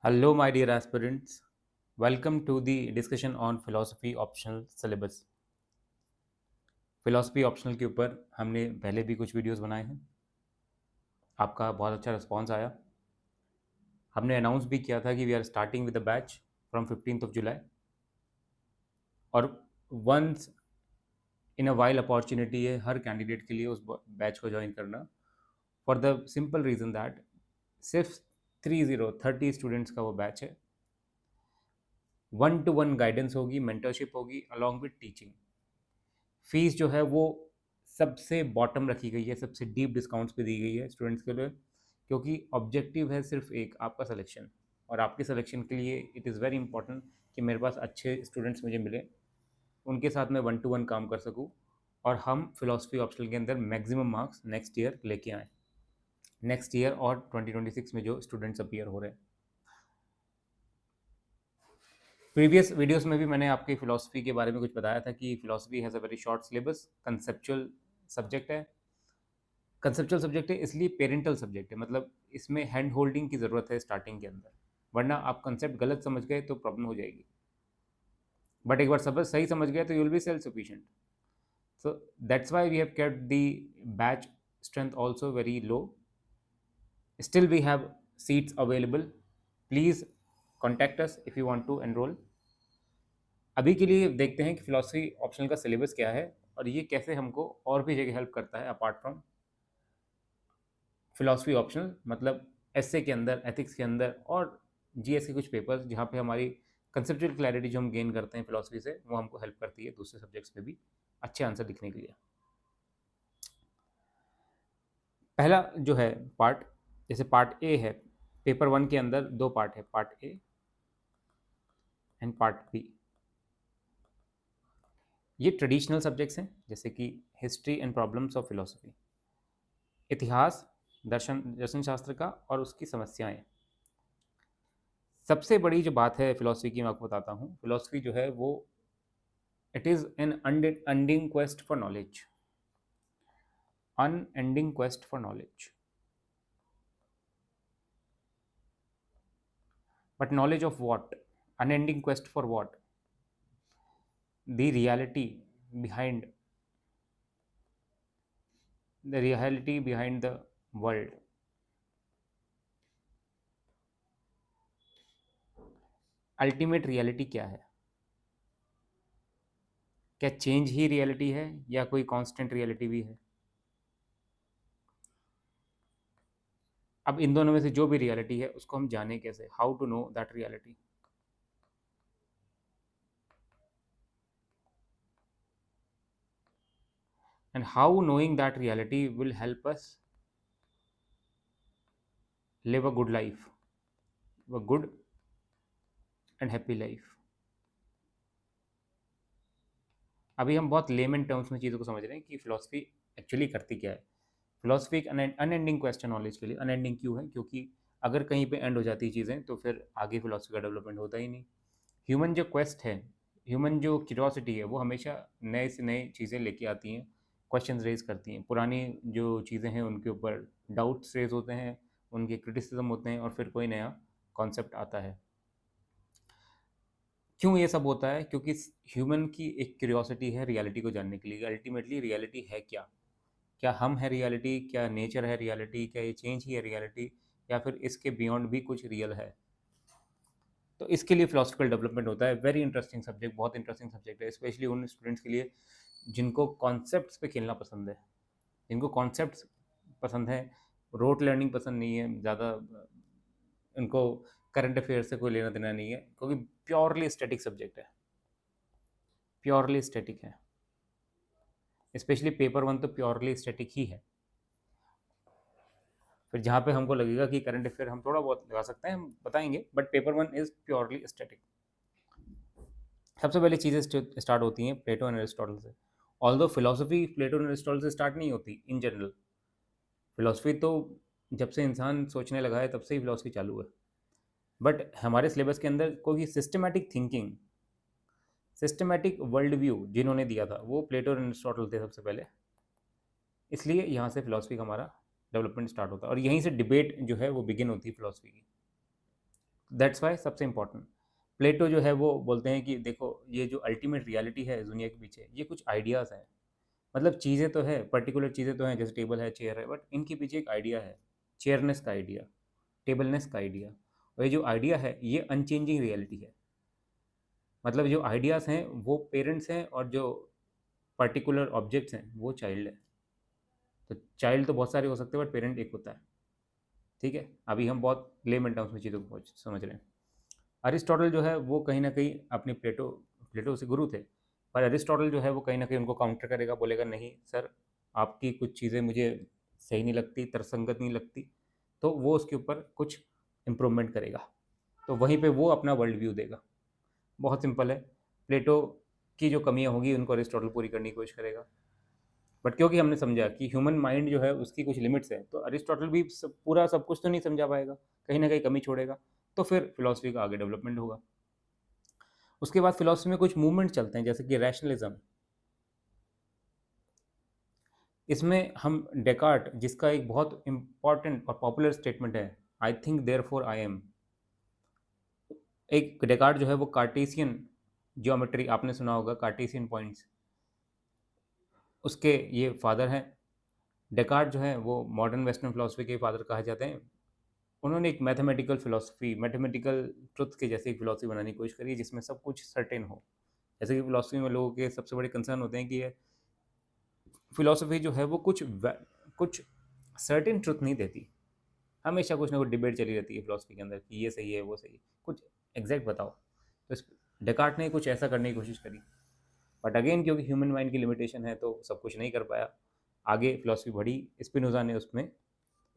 Hello, my dear aspirants. Welcome to the discussion on philosophy optional syllabus. Philosophy optional के ऊपर हमने पहले भी कुछ वीडियोस बनाए हैं। आपका बहुत अच्छा रिस्पांस आया। हमने अनाउंस भी किया था कि we are starting with the batch from 15th of July और once in a while opportunity है हर कैंडिडेट के लिए उस बैच को ज्वाइन करना for the simple reason that सिर्फ 30 स्टूडेंट्स का वो बैच है। 1-to-1 गाइडेंस होगी, मेंटरशिप होगी अलॉन्ग विद टीचिंग। फीस जो है वो सबसे बॉटम रखी गई है, सबसे डीप डिस्काउंट्स पे दी गई है स्टूडेंट्स के लिए, क्योंकि ऑब्जेक्टिव है सिर्फ एक आपका सिलेक्शन। और आपके सिलेक्शन के लिए इट इज़ वेरी इंपॉर्टेंट कि मेरे पास अच्छे स्टूडेंट्स मुझे मिले, उनके साथ मैं 1-to-1 काम कर सकूँ और हम फिलोसफी ऑप्शनल के अंदर मैक्सिमम मार्क्स नेक्स्ट ईयर लेके आएँ। नेक्स्ट ईयर और 2026 में जो स्टूडेंट्स अपीयर हो रहे हैं। प्रीवियस वीडियोस में भी मैंने आपकी फ़िलॉसफ़ी के बारे में कुछ बताया था कि philosophy has a very short syllabus, conceptual subject है। कंसेप्चुअल सब्जेक्ट है इसलिए पेरेंटल सब्जेक्ट है, मतलब इसमें हैंड होल्डिंग की ज़रूरत है स्टार्टिंग के अंदर, वरना आप कंसेप्ट गलत समझ गए तो प्रॉब्लम हो जाएगी। बट एक बार सब सही समझ गए तो you will be self sufficient. So that's why we have kept the batch strength also very low. Still we have seats available. Please contact us if you want to enrol. अभी के लिए देखते हैं कि फिलोसफी ऑप्शनल का syllabus क्या है और ये कैसे हमको और भी जगह हेल्प करता है अपार्ट फ्रॉम फिलोसफी ऑप्शनल, मतलब एसए के अंदर, एथिक्स के अंदर और जीएस के कुछ पेपर्स जहाँ पे हमारी कंसेप्चुअल क्लैरिटी जो हम गेन करते हैं फिलोसफी से, वो हमको हेल्प करती है दूसरे सब्जेक्ट्स में भी अच्छे आंसर लिखने के लिए। पहला जो है पार्ट, जैसे पार्ट ए है, पेपर 1 के अंदर दो पार्ट है, part A and part B. ये ट्रेडिशनल सब्जेक्ट्स हैं जैसे कि history and problems of philosophy, इतिहास, दर्शन दर्शन शास्त्र का और उसकी समस्याएं। सबसे बड़ी जो बात है फिलोसफी की मैं आपको बताता हूँ, फिलोसफी जो है वो it is an unending quest for knowledge, unending quest for knowledge. But knowledge of what? Unending quest for what? The reality behind the world. Ultimate reality क्या है? क्या चेंज ही रियलिटी है या कोई कांस्टेंट रियलिटी भी है? अब इन दोनों में से जो भी रियलिटी है उसको हम जाने कैसे? How to know that reality? And how knowing that reality will help us live a good life, a good and happy life. अभी हम बहुत लेमन टर्म्स में चीज़ों को समझ रहे हैं कि फिलोसफी एक्चुअली करती क्या है। फिलोसफी एक अनएंडिंग क्वेश्चन नॉलेज के लिए। अनएंडिंग क्यों है? क्योंकि अगर कहीं पे एंड हो जाती चीज़ें तो फिर आगे फिलोसफी का डेवलपमेंट होता ही नहीं। ह्यूमन जो क्वेस्ट है, ह्यूमन जो क्यूरियोसिटी है, वो हमेशा नए से नए चीज़ें लेके आती हैं, क्वेश्चन रेज करती हैं। पुरानी जो चीज़ें हैं उनके ऊपर डाउट्स रेज होते हैं, उनके क्रिटिसिज्म होते हैं और फिर कोई नया कॉन्सेप्ट आता है। क्यों ये सब होता है? क्योंकि ह्यूमन की एक क्यूरियोसिटी है रियलिटी को जानने के लिए। अल्टीमेटली रियलिटी है क्या? क्या हम है रियलिटी? क्या नेचर है रियलिटी? क्या ये चेंज ही है रियलिटी? या फिर इसके बियॉन्ड भी कुछ रियल है? तो इसके लिए फिलोसफिकल डेवलपमेंट होता है। वेरी इंटरेस्टिंग सब्जेक्ट, बहुत इंटरेस्टिंग सब्जेक्ट है, स्पेशली उन स्टूडेंट्स के लिए जिनको कॉन्सेप्ट्स पे खेलना पसंद है, जिनको कॉन्सेप्ट्स पसंद है, रोट लर्निंग पसंद नहीं है ज़्यादा, उनको करंट अफेयर से कोई लेना देना नहीं है, क्योंकि प्योरली स्टैटिक सब्जेक्ट है, प्योरली स्टैटिक है। स्पेशली पेपर 1 तो प्योरली स्टैटिक ही है। फिर जहाँ पे हमको लगेगा कि करंट अफेयर हम थोड़ा बहुत लगा सकते हैं, हम बताएंगे, but paper 1 is purely static. सबसे पहले चीज़ें स्टार्ट होती हैं प्लेटो एंड एरिस्टोटल से। Although philosophy Plato and Aristotle से स्टार्ट नहीं होती इन जनरल। फिलोसफी तो जब से इंसान सोचने लगा है तब से ही फिलोसफी चालू है। बट हमारे सिलेबस के अंदर कोई systematic thinking, systematic world view जिन्होंने दिया था वो प्लेटो और एरिस्टोटल थे सबसे पहले। इसलिए यहाँ से फिलोसफी का हमारा डेवलपमेंट स्टार्ट होता है और यहीं से डिबेट जो है वो बिगिन होती है फिलोसफी की। दैट्स वाई सबसे इम्पोर्टेंट प्लेटो जो है वो बोलते हैं कि देखो ये जो अल्टीमेट रियलिटी है इस दुनिया के पीछे ये कुछ आइडियाज़ हैं। मतलब चीज़ें तो है, पर्टिकुलर चीज़ें तो हैं, जैसे टेबल है, चेयर है, बट इनके पीछे एक आइडिया है। चेयरनेस का आइडिया, टेबलनेस का आइडिया, और ये जो आइडिया है ये अनचेंजिंग रियलिटी है। मतलब जो आइडियाज़ हैं वो पेरेंट्स हैं और जो पर्टिकुलर ऑब्जेक्ट्स हैं वो चाइल्ड है। तो चाइल्ड तो बहुत सारे हो सकते हैं बट पेरेंट एक होता है। ठीक है, अभी हम बहुत लेमन टर्म्स में चीज़ों को समझ रहे हैं। अरिस्टोटल जो है वो कहीं ना कहीं अपने प्लेटो प्लेटो से गुरु थे, पर अरिस्टोटल जो है वो कहीं ना कहीं उनको काउंटर करेगा, बोलेगा नहीं सर आपकी कुछ चीज़ें मुझे सही नहीं लगती, तर्कसंगत नहीं लगती, तो वो उसके ऊपर कुछ इम्प्रूवमेंट करेगा। तो वहीं पे वो अपना वर्ल्ड व्यू देगा। बहुत सिंपल है, प्लेटो की जो कमियां होगी उनको अरिस्टोटल पूरी करने की कोशिश करेगा, बट क्योंकि हमने समझा कि ह्यूमन माइंड जो है उसकी कुछ लिमिट्स है, तो अरिस्टोटल भी पूरा सब कुछ तो नहीं समझा पाएगा, कहीं ना कहीं कमी छोड़ेगा। तो फिर फिलोसफी का आगे डेवलपमेंट होगा। उसके बाद फिलोसफी में कुछ मूवमेंट चलते हैं जैसे कि रैशनलिज्म। इसमें हम डेकार्ट, जिसका एक बहुत इंपॉर्टेंट और पॉपुलर स्टेटमेंट है, I think therefore I am. एक डेकार्ट जो है वो कार्टेशियन जियोमेट्री, आपने सुना होगा कार्टेशियन पॉइंट्स, उसके ये फादर हैं। डेकार्ट जो है वो मॉडर्न वेस्टर्न फिलोसफी के फादर कहे जाते हैं। उन्होंने एक मैथमेटिकल फिलोसफी, मैथमेटिकल ट्रुथ के जैसे एक फिलोसफी बनाने की कोशिश करी जिसमें सब कुछ सर्टेन हो। जैसे कि फिलोसफी में लोगों के सबसे बड़े कंसर्न होते हैं कि ये फिलोसफी जो है वो कुछ सर्टेन ट्रुथ नहीं देती। हमेशा कुछ ना कुछ डिबेट चली रहती है फिलोसफी के अंदर कि ये सही है वो सही है, कुछ एग्जैक्ट बताओ। तो इस डेकार्ट ने कुछ ऐसा करने की कोशिश करी, बट अगेन क्योंकि ह्यूमन माइंड की लिमिटेशन है तो सब कुछ नहीं कर पाया। आगे फिलोसफी बढ़ी, स्पिनोजा ने उसमें,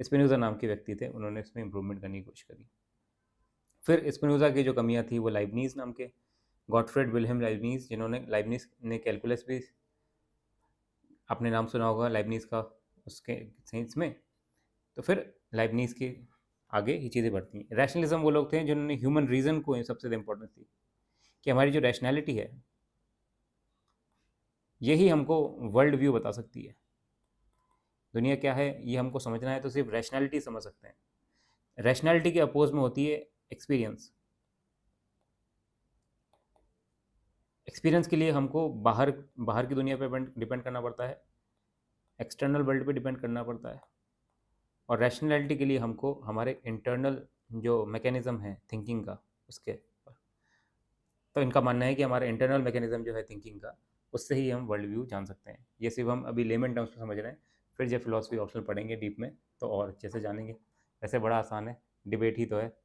स्पिनोजा नाम के व्यक्ति थे, उन्होंने इसमें इंप्रूवमेंट करने की कोशिश करी। फिर स्पिनोजा की जो कमियां थी वो लाइबनीज नाम के, गॉटफ्रेड विल्हेम लाइबनीज, जिन्होंने लाइबनीज ने कैलकुलस भी, आपने नाम सुना होगा लाइबनीज का उसके साइंस में। तो फिर लाइबनीज के आगे ये चीज़ें बढ़ती हैं। रैशनलिज्म वो लोग थे जिन्होंने ह्यूमन रीज़न को सबसे ज़्यादा इंपॉर्टेंस दी, कि हमारी जो रैशनैलिटी है यही हमको वर्ल्ड व्यू बता सकती है। दुनिया क्या है ये हमको समझना है तो सिर्फ रैशनैलिटी समझ सकते हैं। रैशनैलिटी के अपोज में होती है एक्सपीरियंस। एक्सपीरियंस के लिए हमको बाहर बाहर की दुनिया पे डिपेंड करना पड़ता है, एक्सटर्नल वर्ल्ड पे डिपेंड करना पड़ता है। और रैशनैलिटी के लिए हमको हमारे इंटरनल जो मैकेनिज़्म है थिंकिंग का, उसके ऊपर। तो इनका मानना है कि हमारा इंटरनल मैकेनिज्म जो है थिंकिंग का, उससे ही हम वर्ल्ड व्यू जान सकते हैं। ये सिर्फ हम अभी लेमन टर्म्स में समझ रहे हैं, फिर जब फिलोसफी ऑप्शनल पढ़ेंगे डीप में तो और अच्छे से जानेंगे। वैसे बड़ा आसान है, डिबेट ही तो है।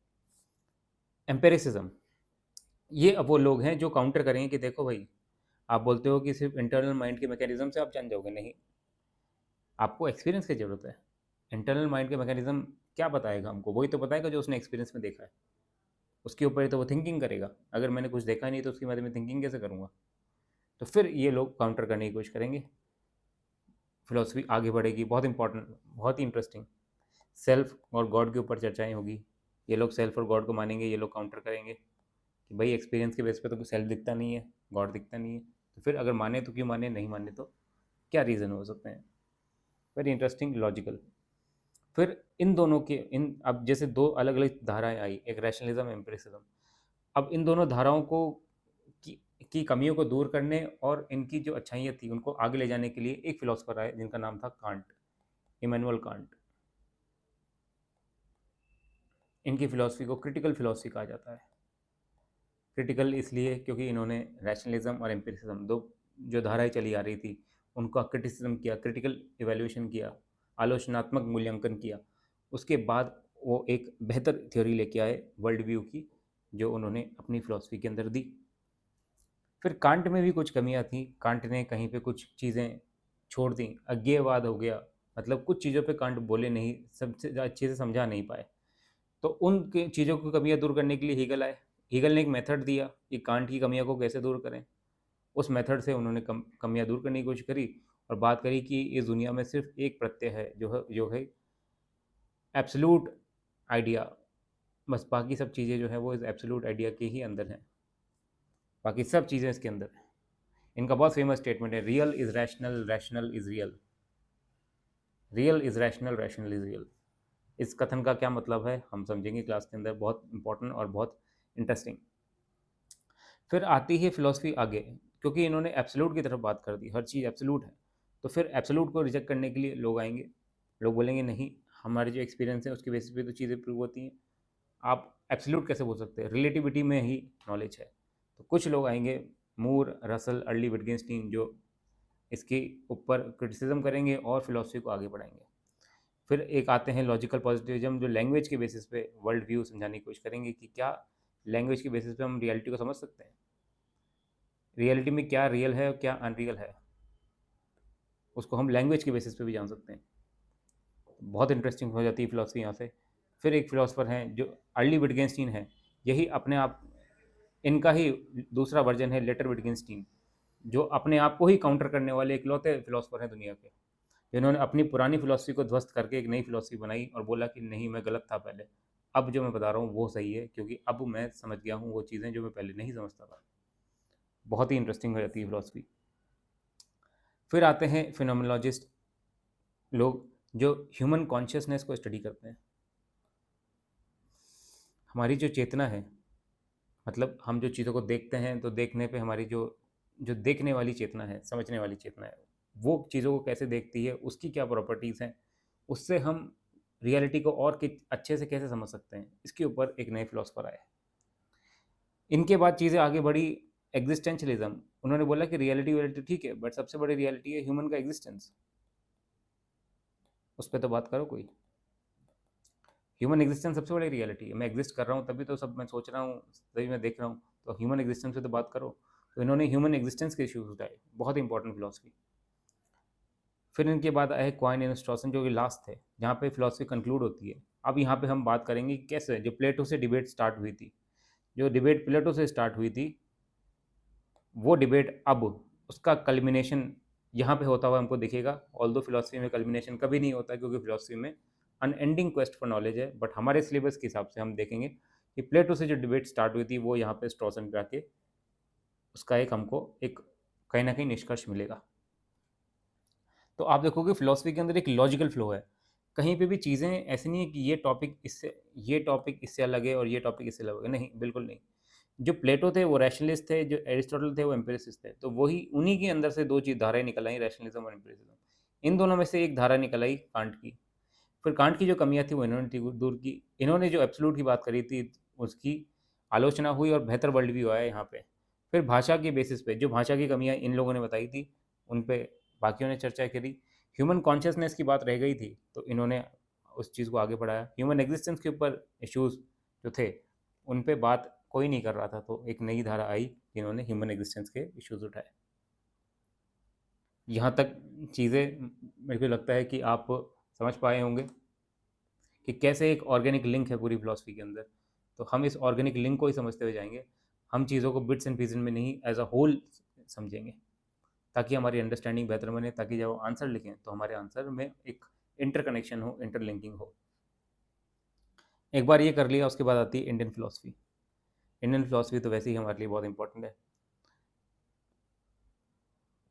एम्पेरिसिज्म, ये अब वो लोग हैं जो काउंटर करेंगे कि देखो भाई, आप बोलते हो कि सिर्फ इंटरनल माइंड के मैकेनिज्म से आप जान जाओगे, नहीं, आपको एक्सपीरियंस की ज़रूरत है। इंटरनल माइंड के मैकेनिज्म क्या बताएगा हमको? वही तो बताएगा जो उसने एक्सपीरियंस में देखा है, उसके ऊपर ही तो वो थिंकिंग करेगा। अगर मैंने कुछ देखा नहीं तो उसके बारे में थिंकिंग कैसे करूँगा? तो फिर ये लोग काउंटर करने की कोशिश करेंगे, फिलोसफी आगे बढ़ेगी। बहुत इंपॉर्टेंट, बहुत ही इंटरेस्टिंग, सेल्फ और गॉड के ऊपर चर्चाएं होगी। ये लोग सेल्फ और गॉड को मानेंगे, ये लोग काउंटर करेंगे कि भाई एक्सपीरियंस के बेस पे तो सेल्फ दिखता नहीं है, गॉड दिखता नहीं है, तो फिर अगर माने तो क्यों माने, नहीं माने तो क्या रीज़न हो सकते हैं। Very interesting, logical. फिर इन दोनों के इन अब जैसे दो अलग अलग धाराएं आई, एक रैशनलिज्म, एम्पिरिसिज्म। अब इन दोनों धाराओं को की, की कमियों को दूर करने और इनकी जो अच्छाइयाँ थी उनको आगे ले जाने के लिए एक फिलोसफर आए जिनका नाम था कांट, इमैनुअल कांट। इनकी फिलॉसफी को क्रिटिकल फिलॉसफी कहा जाता है। क्रिटिकल इसलिए क्योंकि इन्होंने रैशनलिज्म और एम्पिरिसिज्म, दो जो धाराएं चली आ रही थी, उनका क्रिटिसिज्म किया, क्रिटिकल इवेल्यूशन किया, आलोचनात्मक मूल्यांकन किया। उसके बाद वो एक बेहतर थ्योरी लेके आए वर्ल्ड व्यू की, जो उन्होंने अपनी फिलॉसफी के अंदर दी। फिर कांट में भी कुछ कमियां थी, कांट ने कहीं पे कुछ चीज़ें छोड़ दी, अज्ञेयवाद हो गया, मतलब कुछ चीज़ों पे कांट बोले नहीं, सबसे अच्छे से समझा नहीं पाए। तो उन चीज़ों की कमियां दूर करने के लिए हीगल आए। हीगल ने एक मेथड दिया कि कांट की कमियों को कैसे दूर करें। उस मेथड से उन्होंने कमियां दूर करने की कोशिश करी और बात करी कि इस दुनिया में सिर्फ एक प्रत्यय है जो है एब्सोल्यूट आइडिया, बस बाकी सब चीज़ें जो है वो इस एब्सोल्यूट आइडिया के ही अंदर हैं, बाकी सब चीज़ें इसके अंदर हैं। इनका बहुत फेमस स्टेटमेंट है, real is rational, rational is real, real is rational, rational is real. इस कथन का क्या मतलब है हम समझेंगे क्लास के अंदर, बहुत इंपॉर्टेंट और बहुत इंटरेस्टिंग। फिर आती है फिलॉसफी आगे, क्योंकि इन्होंने एब्सोल्यूट की तरफ बात कर दी, हर चीज़ एब्सोल्यूट है, तो फिर एब्सोल्यूट को रिजेक्ट करने के लिए लोग आएंगे। लोग बोलेंगे नहीं, हमारे जो एक्सपीरियंस है उसके बेसिस पे तो चीज़ें प्रूव होती हैं, आप एब्सोल्यूट कैसे बोल सकते हैं, रिलेटिविटी में ही नॉलेज है। तो कुछ लोग आएंगे, मूर, रसल, अर्ली, विटगेंस्टीन, जो इसके ऊपर क्रिटिसिज्म करेंगे और फिलॉसफी को आगे बढ़ाएंगे। फिर एक आते हैं लॉजिकल पॉजिटिविज्म, जो लैंग्वेज के बेसिस पे वर्ल्ड व्यू समझाने की कोशिश करेंगे कि क्या लैंग्वेज के बेसिस पे हम रियलिटी को समझ सकते हैं, रियलिटी में क्या रियल है और क्या अनरियल है, उसको हम लैंग्वेज के बेसिस पे भी जान सकते हैं। बहुत इंटरेस्टिंग हो जाती है फिलॉसफी यहाँ से। फिर एक फिलोसफर हैं जो अर्ली विटगेंस्टीन है, यही अपने आप, इनका ही दूसरा वर्जन है लेटर विटगेंस्टीन, जो अपने आप को ही काउंटर करने वाले इकलौते फिलोसफर हैं दुनिया के, जिन्होंने अपनी पुरानी फिलॉसफी को ध्वस्त करके एक नई फिलॉसफी बनाई और बोला कि नहीं, मैं गलत था पहले, अब जो मैं बता रहा हूँ वो सही है, क्योंकि अब मैं समझ गया हूँ वो चीज़ें जो मैं पहले नहीं समझता था। बहुत ही इंटरेस्टिंग हो जाती है फिलॉसफी। फिर आते हैं फिनोमिनोलॉजिस्ट, लोग जो ह्यूमन कॉन्शियसनेस को स्टडी करते हैं, हमारी जो चेतना है, मतलब हम जो चीज़ों को देखते हैं तो देखने पे हमारी जो जो देखने वाली चेतना है, समझने वाली चेतना है, वो चीज़ों को कैसे देखती है, उसकी क्या प्रॉपर्टीज़ हैं, उससे हम रियलिटी को और अच्छे से कैसे समझ सकते हैं, इसके ऊपर एक नए फिलोसफर आए। इनके बाद चीज़ें आगे बढ़ी, एग्जिस्टेंशलिज्म। उन्होंने बोला कि रियलिटी रियलिटी ठीक है, बट सबसे बड़ी रियलिटी है ह्यूमन का एग्जिस्टेंस, उस पर तो बात करो कोई। ह्यूमन एग्जिस्टेंस सबसे बड़ी रियलिटी है, मैं एग्जिस्ट कर रहा हूँ तभी तो सब मैं सोच रहा हूँ, तभी मैं देख रहा हूँ, तो ह्यूमन एग्जिस्टेंस पे तो बात करो। तो इन्होंने ह्यूमन एग्जिस्टेंस के इश्यूज उठाए, बहुत इंपॉर्टेंट फिलोसफी। फिर इनके बाद आए क्वाइन एंड स्ट्रॉसन, जो कि लास्ट थे, जहाँ पे फिलोसफी कंक्लूड होती है। अब यहाँ पे हम बात करेंगे कि कैसे जो प्लेटो से डिबेट स्टार्ट हुई थी, जो डिबेट प्लेटो से स्टार्ट हुई थी, वो डिबेट अब उसका कल्मिनेशन यहाँ पे होता हुआ हमको दिखेगा। ऑल दो फिलोसफी में कल्मिनेशन कभी नहीं होता, क्योंकि फिलोसफी में अनएंडिंग क्वेस्ट फॉर नॉलेज है, बट हमारे सिलेबस के हिसाब से हम देखेंगे कि प्लेटो से जो डिबेट स्टार्ट हुई थी वो यहाँ पे स्ट्रॉसन पे आके उसका एक हमको एक कहीं ना कहीं निष्कर्ष मिलेगा। तो आप देखोगे फिलोसफी के अंदर एक लॉजिकल फ्लो है, कहीं पे भी चीज़ें ऐसी नहीं है कि ये टॉपिक इससे अलग है और ये टॉपिक इससे अलग है, नहीं, बिल्कुल नहीं। जो प्लेटो थे वो रैशनलिस्ट थे, जो एरिस्टोटल थे वो एम्पिरिसिस्ट थे, तो वही उन्हीं के अंदर से दो चीज धाराएं निकल आई, रैशनलिज्म और एम्पिरिसिज्म। इन दोनों में से एक धारा निकल आई कांट की। फिर कांट की जो कमियां थी वो इन्होंने दूर की, इन्होंने जो एब्सोल्यूट की बात करी थी उसकी आलोचना हुई और बेहतर वर्ल्ड व्यू आया यहाँ पे। फिर भाषा के बेसिस पे जो भाषा की कमियां इन लोगों ने बताई थी, उन पे बाकियों ने चर्चा करी। ह्यूमन कॉन्शियसनेस की बात रह गई थी, तो इन्होंने उस चीज़ को आगे बढ़ाया। ह्यूमन एग्जिस्टेंस के ऊपर इश्यूज जो थे उन पे बात कोई नहीं कर रहा था, तो एक नई धारा आई जिन्होंने ह्यूमन एग्जिस्टेंस के इश्यूज उठाए। यहाँ तक चीज़ें मेरे को लगता है कि आप समझ पाए होंगे कि कैसे एक ऑर्गेनिक लिंक है पूरी फिलॉसफी के अंदर। तो हम इस ऑर्गेनिक लिंक को ही समझते हुए जाएंगे, हम चीज़ों को बिट्स एंड पीसेस में नहीं, एज अ होल समझेंगे, ताकि हमारी अंडरस्टैंडिंग बेहतर बने, ताकि जब आंसर लिखें तो हमारे आंसर में एक इंटरकनेक्शन हो, इंटरलिंकिंग हो। एक बार ये कर लिया, उसके बाद आती है इंडियन फिलोसफी। इंडियन फिलोसफी तो वैसे ही हमारे लिए बहुत इंपॉर्टेंट है।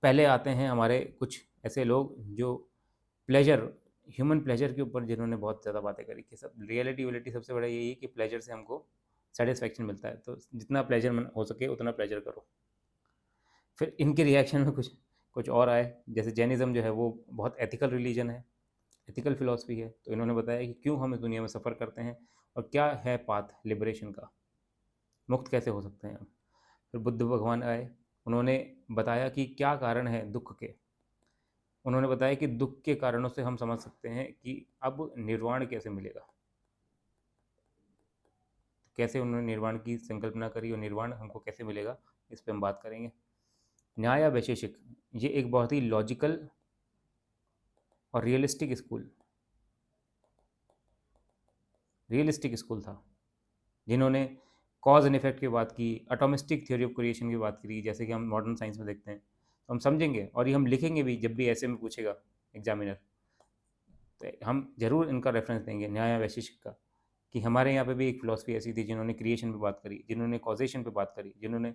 पहले आते हैं हमारे कुछ ऐसे लोग जो प्लेजर, ह्यूमन प्लेजर के ऊपर जिन्होंने बहुत ज़्यादा बातें करी कि सब रियलिटी सबसे बड़ा यही है कि प्लेजर से हमको सेटिस्फेक्शन मिलता है, तो जितना प्लेजर हो सके उतना प्लेजर करो। फिर इनके रिएक्शन में कुछ कुछ और आए, जैसे जैनिज़्म जो है वो बहुत एथिकल रिलीजन है, एथिकल फिलॉसफी है, तो इन्होंने बताया कि क्यों हम इस दुनिया में सफ़र करते हैं और क्या है पाथ लिबरेशन का, मुक्त कैसे हो सकते हैं हम। फिर बुद्ध भगवान आए, उन्होंने बताया कि क्या कारण है दुख के। उन्होंने बताया कि दुख के कारणों से हम समझ सकते हैं कि अब निर्वाण कैसे मिलेगा, कैसे उन्होंने निर्वाण की संकल्पना करी और निर्वाण हमको कैसे मिलेगा, इस पर हम बात करेंगे। न्याय या वैशेषिक, ये एक बहुत ही लॉजिकल और रियलिस्टिक स्कूल था, जिन्होंने कॉज एंड इफेक्ट की बात की, अटोमिस्टिक थ्योरी ऑफ क्रिएशन की बात करी, जैसे कि हम मॉडर्न साइंस में देखते हैं, तो हम समझेंगे और ये हम लिखेंगे भी जब भी ऐसे में पूछेगा एग्जामिनर, तो हम जरूर इनका रेफरेंस देंगे, न्याय वैशेषिक का, कि हमारे यहाँ पे भी एक फिलोसफी ऐसी थी जिन्होंने क्रिएशन पे बात करी, जिन्होंने कॉजेशन पे बात करी, जिन्होंने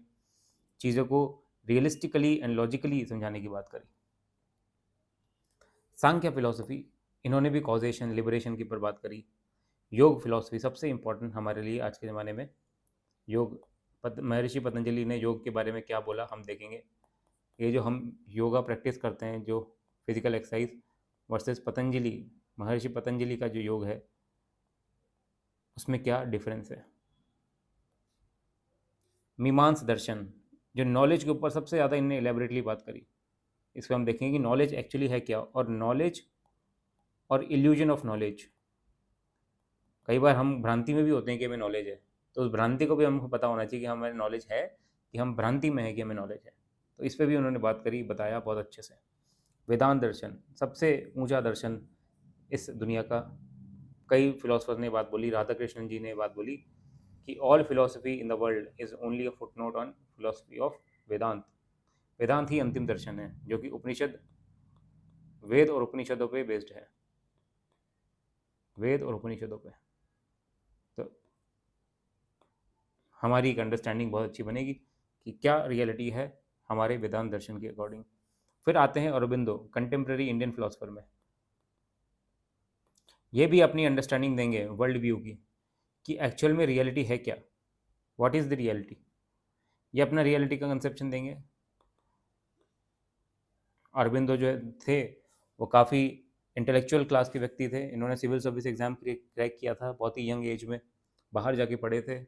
चीज़ों को रियलिस्टिकली एंड लॉजिकली समझाने की बात करी। सांख्य फिलोसफी, इन्होंने भी कॉजेशन लिबरेशन के ऊपर बात करी, योग फिलॉसफी सबसे इम्पोर्टेंट हमारे लिए आज के ज़माने में। योग महर्षि पतंजलि ने योग के बारे में क्या बोला हम देखेंगे। ये जो हम योगा प्रैक्टिस करते हैं, जो फिजिकल एक्सरसाइज, वर्सेस पतंजलि, महर्षि पतंजलि का जो योग है, उसमें क्या डिफरेंस है। मीमांस दर्शन, जो नॉलेज के ऊपर सबसे ज़्यादा इनने एलेबरेटली बात करी। इस पर हम देखेंगे कि नॉलेज एक्चुअली है क्या, और नॉलेज और इल्यूजन ऑफ नॉलेज। कई बार हम भ्रांति में भी होते हैं कि हमें नॉलेज है, तो उस भ्रांति को भी हमको पता होना चाहिए कि हमें नॉलेज है, कि हम भ्रांति में है कि हमें नॉलेज है। तो इस पर भी उन्होंने बात करी, बताया बहुत अच्छे से। वेदांत दर्शन, सबसे ऊंचा दर्शन इस दुनिया का। कई फिलोसफर ने बात बोली, राधा कृष्णन जी ने बात बोली कि all philosophy in the world is only a footnote on philosophy of Vedanta. Vedanta ही अंतिम दर्शन है, जो कि उपनिषद, वेद और उपनिषदों पे बेस्ड है, वेद और उपनिषदों पे। तो हमारी एक अंडरस्टैंडिंग बहुत अच्छी बनेगी कि क्या रियलिटी है हमारे वेदांत दर्शन के अकॉर्डिंग। फिर आते हैं अरबिंदो, कंटेम्प्रेरी इंडियन फिलोसफर में। ये भी अपनी अंडरस्टैंडिंग देंगे वर्ल्ड व्यू की, कि एक्चुअल में रियलिटी है क्या, व्हाट इज़ द रियलिटी। ये अपना रियलिटी का कंसेप्शन देंगे। अरबिंदो जो थे वो काफ़ी इंटेलेक्चुअल क्लास के व्यक्ति थे। इन्होंने सिविल सर्विस एग्ज़ाम क्रैक किया था बहुत ही यंग एज में, बाहर जाके पढ़े थे,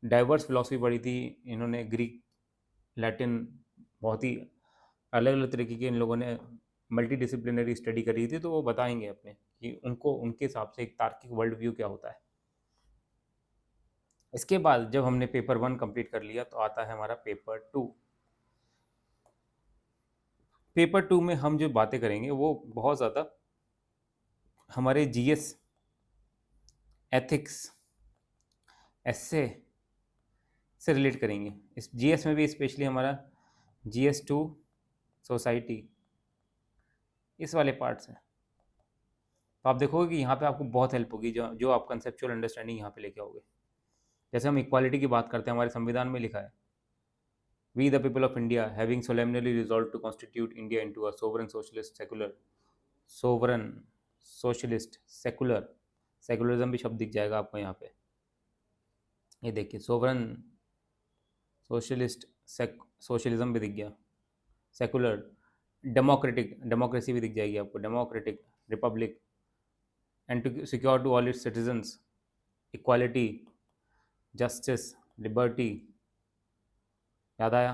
डाइवर्स फिलॉसफी पढ़ी थी इन्होंने, ग्रीक, लैटिन, बहुत ही अलग अलग तरीके के इन लोगों ने मल्टी डिसिप्लिनरी स्टडी करी थी। तो वो बताएंगे अपने कि उनको उनके हिसाब से एक तार्किक वर्ल्ड व्यू क्या होता है। इसके बाद जब हमने पेपर 1 कंप्लीट कर लिया, तो आता है हमारा पेपर 2। पेपर 2 में हम जो बातें करेंगे वो बहुत ज़्यादा हमारे जीएस, एथिक्स, एस्से से रिलेट करेंगे। इस जीएस में भी स्पेशली हमारा जीएस 2 सोसाइटी, इस वाले पार्ट से। तो आप देखोगे कि यहाँ पे आपको बहुत हेल्प होगी, जो जो आप कंसेप्चुअल अंडरस्टैंडिंग यहाँ पे लेके आओगे। जैसे हम इक्वालिटी की बात करते हैं, हमारे संविधान में लिखा है, we the people of India having solemnly resolved to constitute India into a sovereign socialist secular, sovereign socialist secular, secularism भी शब्द दिख जाएगा आपको यहाँ पे। ये देखिए, सोवरन सोशलिस्ट, सोशलिज्म भी दिख गया, सेकुलर, डेमोक्रेटिक, डेमोक्रेसी भी दिख जाएगी आपको, democratic republic, and to secure to all its citizens equality, justice, liberty. याद आया।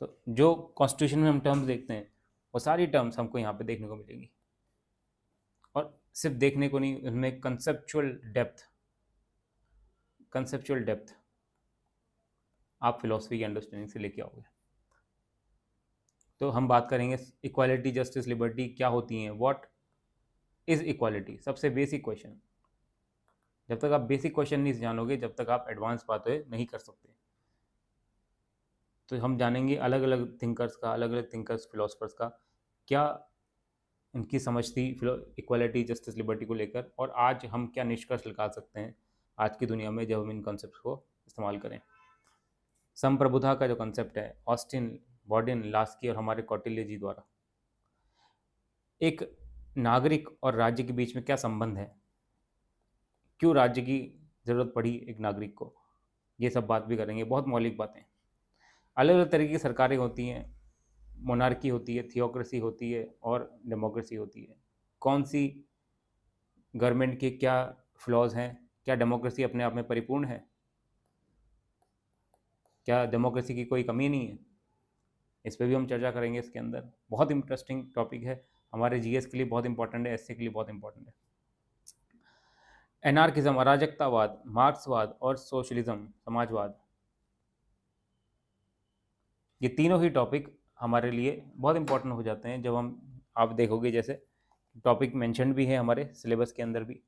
तो जो कॉन्स्टिट्यूशन में हम टर्म्स देखते हैं, वो सारी टर्म्स हमको यहाँ पे देखने को मिलेंगी। और सिर्फ देखने को नहीं, उनमें कंसेप्चुअल डेप्थ, कंसेप्चुअल डेप्थ आप फिलोसफी की अंडरस्टैंडिंग से लेके आओगे। तो हम बात करेंगे इक्वालिटी, जस्टिस, लिबर्टी क्या होती हैं, व्हाट इज इक्वालिटी, सबसे बेसिक क्वेश्चन। जब तक आप बेसिक क्वेश्चन नहीं जानोगे, जब तक आप एडवांस बातें नहीं कर सकते। तो हम जानेंगे अलग अलग थिंकर्स का, अलग अलग थिंकर्स फिलोसफर्स का क्या उनकी समझ थी इक्वालिटी, जस्टिस, लिबर्टी को लेकर, और आज हम क्या निष्कर्ष निकाल सकते हैं आज की दुनिया में जब हम इन कॉन्सेप्ट को इस्तेमाल करें। संप्रभुता का जो कॉन्सेप्ट है, ऑस्टिन, बॉर्डिन, लास्की और हमारे कौटिल्य जी द्वारा, एक नागरिक और राज्य के बीच में क्या संबंध है, क्यों राज्य की ज़रूरत पड़ी एक नागरिक को, ये सब बात भी करेंगे। बहुत मौलिक बातें। अलग अलग तरीके की सरकारें होती हैं, मोनार्की होती है, थियोक्रेसी होती है और डेमोक्रेसी होती है। कौन सी गवर्नमेंट के क्या फ्लॉज हैं, क्या डेमोक्रेसी अपने आप में परिपूर्ण है, क्या डेमोक्रेसी की कोई कमी नहीं है, इस पर भी हम चर्चा करेंगे इसके अंदर। बहुत इंटरेस्टिंग टॉपिक है, हमारे जीएस के लिए बहुत इंपॉर्टेंट है, एससी के लिए बहुत इंपॉर्टेंट है। एनार्किज्म, अराजकतावाद, मार्क्सवाद और सोशलिज्म, समाजवाद, ये तीनों ही टॉपिक हमारे लिए बहुत इंपॉर्टेंट हो जाते हैं जब हम, आप देखोगे जैसे टॉपिक मेंशन भी है हमारे सिलेबस के अंदर भी,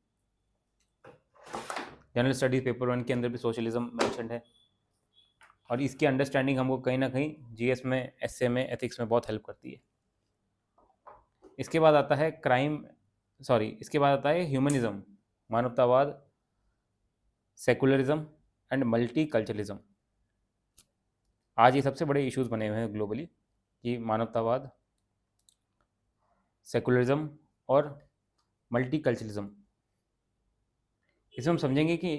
जनरल स्टडीज पेपर 1 के अंदर भी सोशलिज्म मेंशन है, और इसकी अंडरस्टैंडिंग हमको कहीं ना कहीं जीएस में, एसए में, एथिक्स में बहुत हेल्प करती है। इसके बाद आता है इसके बाद आता है ह्यूमनिज्म, मानवतावाद, सेकुलरिज्म एंड मल्टी कल्चरलिज्म। आज ये सबसे बड़े इश्यूज बने हुए हैं ग्लोबली, कि मानवतावाद, सेकुलरिज्म और मल्टी कल्चरलिज्म। इसमें हम समझेंगे कि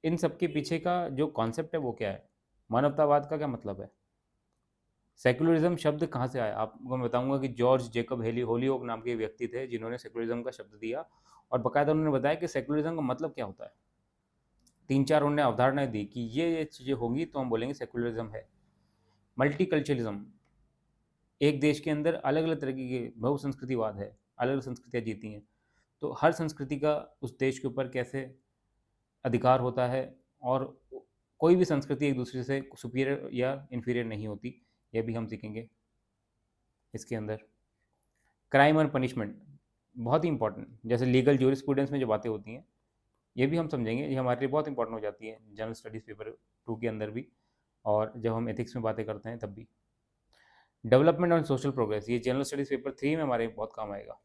इन सब के पीछे का जो कॉन्सेप्ट है वो क्या है, मानवतावाद का क्या मतलब है, सेकुलरिज्म शब्द कहाँ से आया। आपको मैं बताऊंगा कि जॉर्ज जेकब हेली होलीओक नाम के व्यक्ति थे जिन्होंने सेकुलरिज्म का शब्द दिया, और बाकायदा उन्होंने बताया कि सेकुलरिज्म का मतलब क्या होता है। तीन चार उन्होंने अवधारणाएं दी कि ये चीज़ें होंगी तो हम बोलेंगे सेकुलरिज्म है। मल्टीकल्चरलिज्म, एक देश के अंदर अलग अलग तरह के बहुसंस्कृतिवाद है, अलग अलग संस्कृतियाँ जीती हैं, तो हर संस्कृति का उस देश के ऊपर कैसे अधिकार होता है, और कोई भी संस्कृति एक दूसरे से सुपीरियर या इन्फीरियर नहीं होती, यह भी हम सीखेंगे इसके अंदर। क्राइम और पनिशमेंट बहुत ही इंपॉर्टेंट, जैसे लीगल ज्यूरिस्प्रूडेंस में जो बातें होती हैं ये भी हम समझेंगे, ये हमारे लिए बहुत इंपॉर्टेंट हो जाती है जनरल स्टडीज़ पेपर 2 के अंदर भी, और जब हम एथिक्स में बातें करते हैं तब भी। डेवलपमेंट और सोशल प्रोग्रेस, ये जनरल स्टडीज़ पेपर 3 में हमारे बहुत काम आएगा,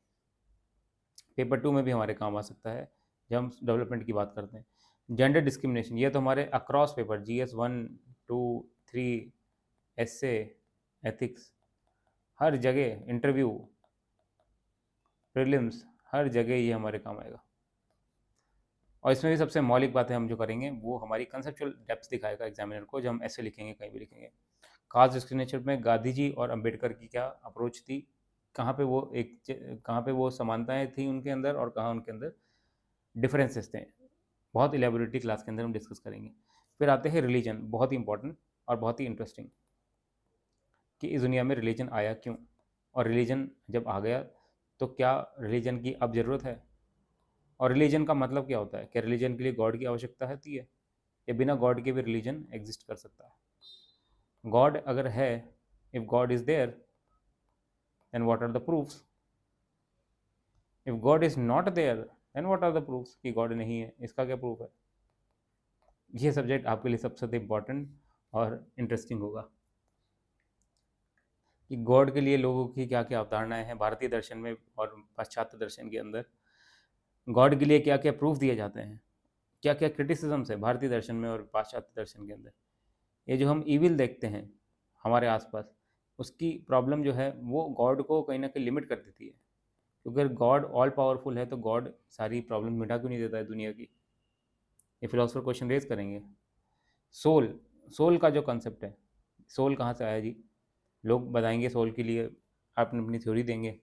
पेपर 2 में भी हमारे काम आ सकता है जब हम डेवलपमेंट की बात करते हैं। जेंडर डिस्क्रिमिनेशन, ये तो हमारे अक्रॉस पेपर GS 1, 2, 3, एस्से, एथिक्स, हर जगह इंटरव्यू, प्रीलिम्स, हर जगह ये हमारे काम आएगा। और इसमें भी सबसे मौलिक बातें हम जो करेंगे वो हमारी कंसेप्चुअल डेप्थ दिखाएगा एग्जामिनर को, जब हम ऐसे लिखेंगे कहीं भी लिखेंगे। कास्ट डिस्क्रिमिनेशन में गांधी जी और अंबेडकर की क्या अप्रोच थी, कहाँ पे वो कहाँ पे वो समानताएं थी उनके अंदर और कहाँ उनके अंदर डिफरेंसेस थे, बहुत इलेबोरेटली क्लास के अंदर हम डिस्कस करेंगे। फिर आते हैं रिलीजन, बहुत ही इंपॉर्टेंट और बहुत ही इंटरेस्टिंग, कि इस दुनिया में रिलीजन आया क्यों, और रिलीजन जब आ गया तो क्या रिलीजन की अब ज़रूरत है, और रिलीजन का मतलब क्या होता है, क्या रिलीजन के लिए गॉड की आवश्यकता होती है, या बिना गॉड के भी रिलीजन एग्जिस्ट कर सकता है। गॉड अगर है, if God is there then what are the proofs, if God is not there then what are the proofs, कि गॉड नहीं है इसका क्या प्रूफ है। ये सब्जेक्ट आपके लिए सबसे ज़्यादा इम्पॉर्टेंट और इंटरेस्टिंग होगा, कि गॉड के लिए लोगों की क्या क्या अवधारणाएं हैं भारतीय दर्शन में और पाश्चात्य दर्शन के अंदर, गॉड के लिए क्या क्या प्रूफ दिए जाते हैं, क्या क्या क्रिटिसिजम्स है भारतीय दर्शन में और पाश्चात्य दर्शन के अंदर। ये जो हम ईविल देखते हैं हमारे आसपास, उसकी प्रॉब्लम जो है वो गॉड को कहीं ना कहीं लिमिट कर देती है, क्योंकि अगर गॉड ऑल पावरफुल है तो गॉड सारी प्रॉब्लम मिटा क्यों नहीं देता है दुनिया की। ये फिलोसफर क्वेश्चन रेज करेंगे। सोल, सोल का जो कंसेप्ट है, सोल कहाँ से आया जी, लोग बताएंगे सोल के लिए, आपने अपनी थ्योरी देंगे,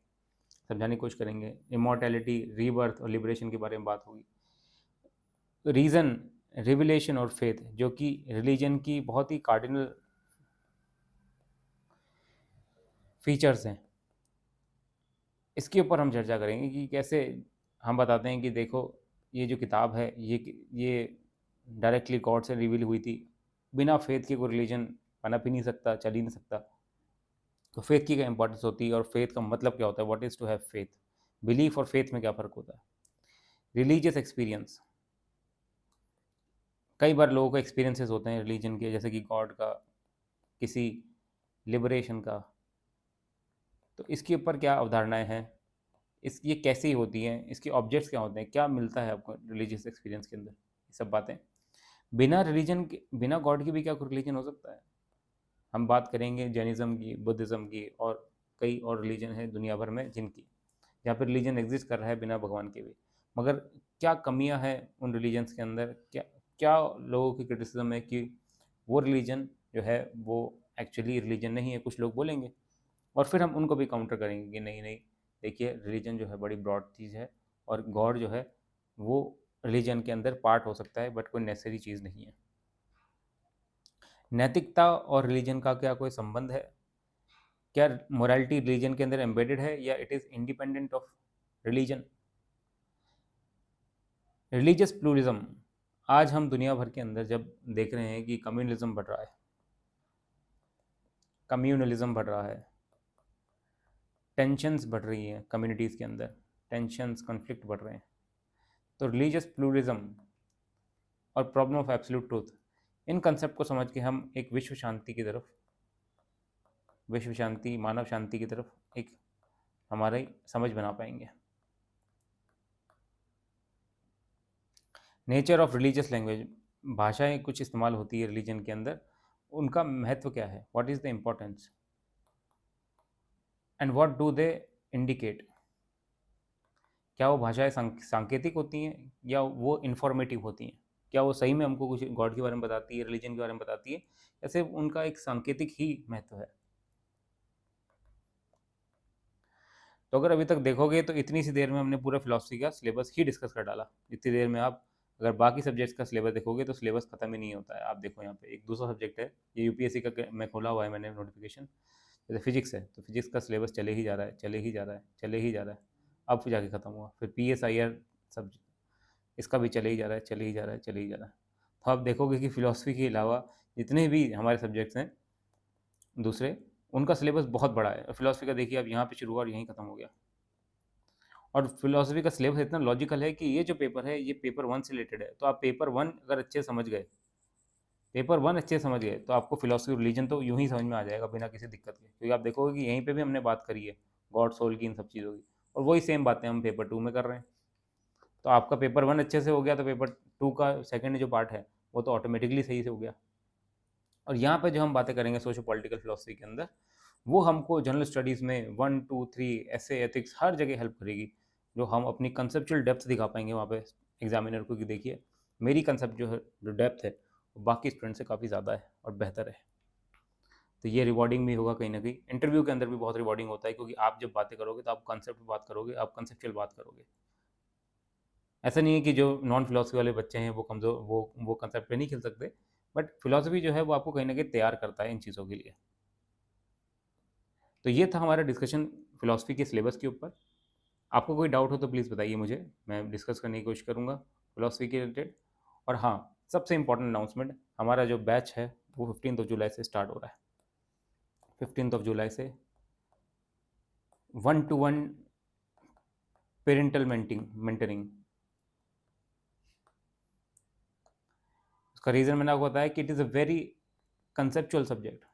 समझाने की कोशिश करेंगे। इमॉर्टैलिटी, रीबर्थ और लिबरेशन के बारे में बात होगी। रीज़न, रिविलेशन और फेथ, जो कि रिलीजन की बहुत ही कार्डिनल फीचर्स हैं, इसके ऊपर हम चर्चा करेंगे कि कैसे हम बताते हैं कि देखो ये जो किताब है ये डायरेक्टली गॉड से रिवील हुई थी, बिना फेथ के कोई रिलीजन पनप ही नहीं सकता, चल ही नहीं सकता। तो फेथ की क्या इंपॉर्टेंस होती है और फेथ का मतलब क्या होता है, what is to have faith, belief और फेथ में क्या फ़र्क होता है। रिलीजियस एक्सपीरियंस, कई बार लोगों को एक्सपीरियंसेस होते हैं रिलीजन के, जैसे कि गॉड का, किसी लिबरेशन का, तो इसके ऊपर क्या अवधारणाएं हैं, इस ये कैसी होती हैं, इसके ऑब्जेक्ट्स क्या होते हैं, क्या मिलता है आपको रिलीजियस एक्सपीरियंस के अंदर, ये सब बातें। बिना रिलीजन के, बिना गॉड के भी क्या कोई रिलीजन हो सकता है। हम बात करेंगे जैनिज़्म की, बुद्धिज़्म की, और कई और रिलीजन है दुनिया भर में जिनकी, जहाँ पर रिलीजन एग्जिस्ट कर रहा है बिना भगवान के भी, मगर क्या कमियां हैं उन रिलीजन्स के अंदर, क्या क्या लोगों की क्रिटिसिज्म है कि वो रिलीजन जो है वो एक्चुअली रिलीजन नहीं है, कुछ लोग बोलेंगे, और फिर हम उनको भी काउंटर करेंगे कि नहीं नहीं, देखिए रिलीजन जो है बड़ी ब्रॉड चीज़ है, और गॉड जो है वो रिलीजन के अंदर पार्ट हो सकता है बट कोई नेसेसरी चीज़ नहीं है। नैतिकता और रिलीजन का क्या कोई संबंध है, क्या मोरालिटी रिलीजन के अंदर एम्बेडेड है या it is independent of religion. Religious pluralism, आज हम दुनिया भर के अंदर जब देख रहे हैं कि कम्युनलिज्म बढ़ रहा है, कम्युनलिज्म बढ़ रहा है, टेंशन्स बढ़ रही हैं कम्युनिटीज़ के अंदर, टेंशन्स कॉन्फ्लिक्ट बढ़ रहे हैं, तो रिलीजियस प्लूरिज्म और problem of absolute truth, in concept को समझ के हम एक विश्व शांति की तरफ, विश्व शांति, मानव शांति की तरफ एक हमारी समझ बना पाएंगे। नेचर ऑफ रिलीजियस लैंग्वेज, भाषाएं कुछ इस्तेमाल होती है रिलीजन के अंदर, उनका महत्व क्या है, what is the importance and what do they indicate. क्या वो भाषाएं सांकेतिक होती हैं या वो इन्फॉर्मेटिव होती हैं? क्या वो सही में हमको कुछ गॉड के बारे में बताती है, रिलीजन के बारे में बताती है, या सिर्फ उनका एक सांकेतिक ही महत्व है? तो अगर अभी तक देखोगे तो इतनी सी देर में हमने पूरा फिलॉसफी का सिलेबस ही डिस्कस कर डाला। इतनी देर में आप अगर बाकी सब्जेक्ट्स का सिलेबस देखोगे तो सिलेबस खत्म ही नहीं होता है। आप देखो यहाँ पे एक दूसरा सब्जेक्ट है, ये यूपीएससी का मैं खोला हुआ है मैंने नोटिफिकेशन, जैसे फिजिक्स है तो फिजिक्स का सिलेबस चले ही जा रहा है, चले ही जा रहा है, चले ही जा रहा है, अब जाके ख़त्म हुआ। फिर पी एस आई आर सब इसका भी चले ही जा रहा है, चले ही जा रहा है, चले ही जा रहा है। तो आप देखोगे कि फ़िलासफ़ी के अलावा जितने भी हमारे सब्जेक्ट्स हैं दूसरे, उनका सिलेबस बहुत बड़ा है। फ़िलासफ़ी का देखिए आप यहाँ पे शुरू हुआ और यहीं ख़त्म हो गया। और फ़िलासफ़ी का सिलेबस इतना लॉजिकल है कि ये जो पेपर है ये पेपर 1 से रिलेटेड है। तो आप पेपर 1 अगर अच्छे समझ गए, पेपर 1 अच्छे समझ गए तो आपको फ़िलासफ़ी और रिलीजन तो यूँ ही समझ में आ जाएगा बिना किसी दिक्कत के। क्योंकि आप देखोगे कि यहीं पे भी हमने बात करी है गॉड, सोल की, इन सब चीज़ों की, और वही सेम बातें हम पेपर 2 में कर रहे हैं। तो आपका पेपर 1 अच्छे से हो गया तो पेपर 2 का सेकंड जो पार्ट है वो तो ऑटोमेटिकली सही से हो गया। और यहाँ पे जो हम बातें करेंगे सोशो पॉलिटिकल फिलोसफी के अंदर, वो हमको जनरल स्टडीज़ में 1, 2, 3 ऐसे एथिक्स हर जगह हेल्प करेगी, जो हम अपनी कंसेप्चुअल डेप्थ दिखा पाएंगे वहाँ पे एग्जामिनर को कि देखिए मेरी कंसेप्ट जो है, जो डेप्थ है, वो बाकी स्टूडेंट से काफ़ी ज़्यादा है और बेहतर है। तो ये रिवॉर्डिंग भी होगा कहीं ना कहीं। इंटरव्यू के अंदर भी बहुत रिवॉर्डिंग होता है, क्योंकि आप जब बातें करोगे तो आप कॉन्सेप्ट बात करोगे, आप कंसेप्चुअल बात करोगे। ऐसा नहीं है कि जो नॉन फिलोसफी वाले बच्चे हैं वो कमज़ोर, वो कंसेप्ट पे नहीं खेल सकते, बट फिलोसफी जो है वो आपको कहीं ना कहीं तैयार करता है इन चीज़ों के लिए। तो ये था हमारा डिस्कशन फिलोसफी के सिलेबस के ऊपर। आपको कोई डाउट हो तो प्लीज़ बताइए मुझे, मैं डिस्कस करने की कोशिश करूँगा फिलोसफी के रिलेटेड। और हाँ, सबसे इम्पॉर्टेंट अनाउंसमेंट, हमारा जो बैच है वो 15 जुलाई से स्टार्ट हो रहा है। 15 जुलाई से 1-to-1 पेरेंटल मेंटरिंग। उसका रीज़न मैंने आपको बताया कि it is a very conceptual subject.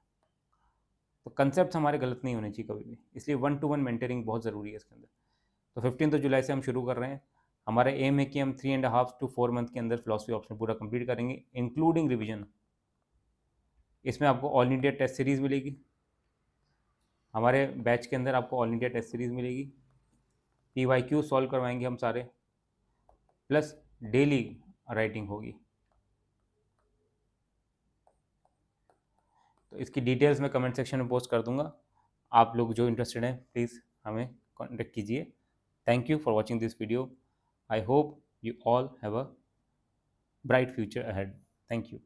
तो कंसेप्ट हमारे गलत नहीं होने चाहिए कभी भी, इसलिए 1-to-1 मेंटरिंग बहुत ज़रूरी है इसके अंदर। तो 15 जुलाई से हम शुरू कर रहे हैं। हमारा एम है कि हम 3.5 to 4 मंथ के अंदर फिलोसफी ऑप्शन पूरा कंप्लीट करेंगे, इंक्लूडिंग रिवीजन। इसमें आपको ऑल इंडिया टेस्ट सीरीज़ मिलेगी, हमारे बैच के अंदर आपको ऑल इंडिया टेस्ट सीरीज़ मिलेगी, PYQ सॉल्व करवाएंगे हम सारे, प्लस डेली राइटिंग होगी। तो इसकी डिटेल्स मैं कमेंट सेक्शन में पोस्ट कर दूंगा। आप लोग जो इंटरेस्टेड हैं प्लीज़ हमें कॉन्टेक्ट कीजिए। Thank you for watching this video. I hope you all have a bright future ahead. Thank you.